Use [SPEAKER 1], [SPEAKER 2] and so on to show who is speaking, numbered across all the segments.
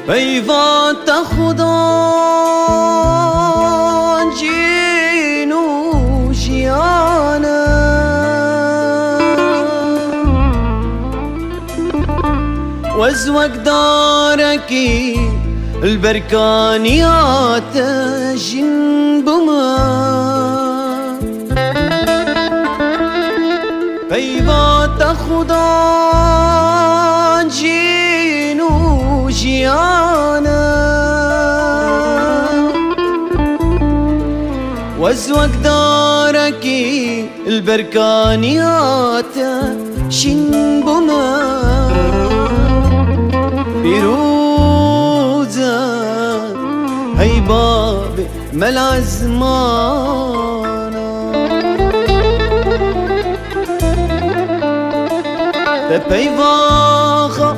[SPEAKER 1] پیوات خدا جین و جیانه وزوك داركي البركانيات جنبما پیوات خدا جین و جیانه وزوك داركي البركانيات جنبما پیروزه ای باب ملازمانا به پیواخا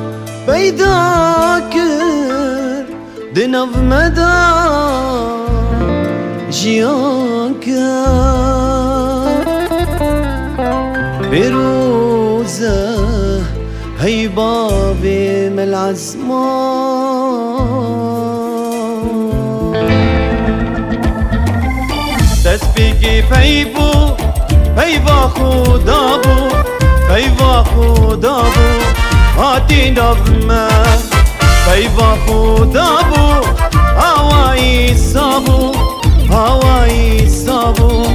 [SPEAKER 1] پیدا کر دنو مدا جیان کر پیروزه هی باب ملازمان تسبیگی پیبو پیوا خدا بو پیوا خدا بو آتی نظمه پیوا خدا بو هوایی سابو هوایی سابو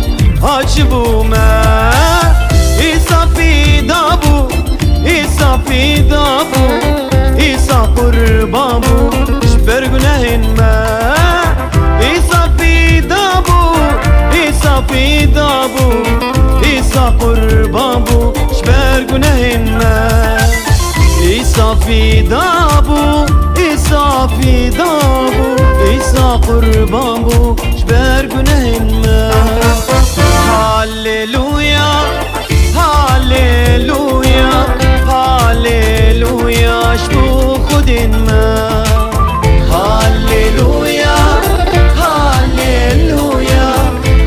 [SPEAKER 1] آچبو من ایسا فیدا بو ایسا فیدا بو ایسا قربان بو جبر گناهن ما ایسا فیدا بو ایسا فیدا بو ایسا قربان بو جبر گناهن ما ایسا فیدا بو ایسا فیدا بو ایسا قربان بو جبر گناهن ما هاللویا هاللویا هاللویا شبو خودین ما هاللویا هاللویا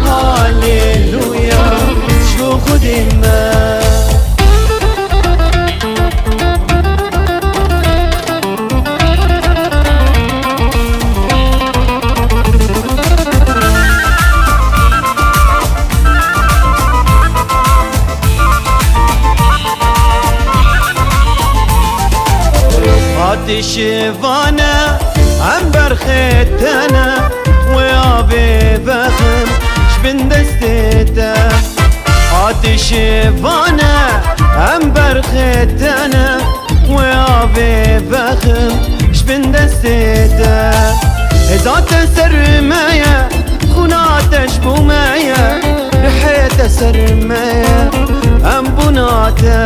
[SPEAKER 1] هاللویا شبو خودین ما آتش وانه هم برختنه و آبی بخم شبن دستته آتش وانه هم برختنه و آبی بخم شبن دستته ذات سرمایه خوناتش بومایه رحیت سرمایه هم بناته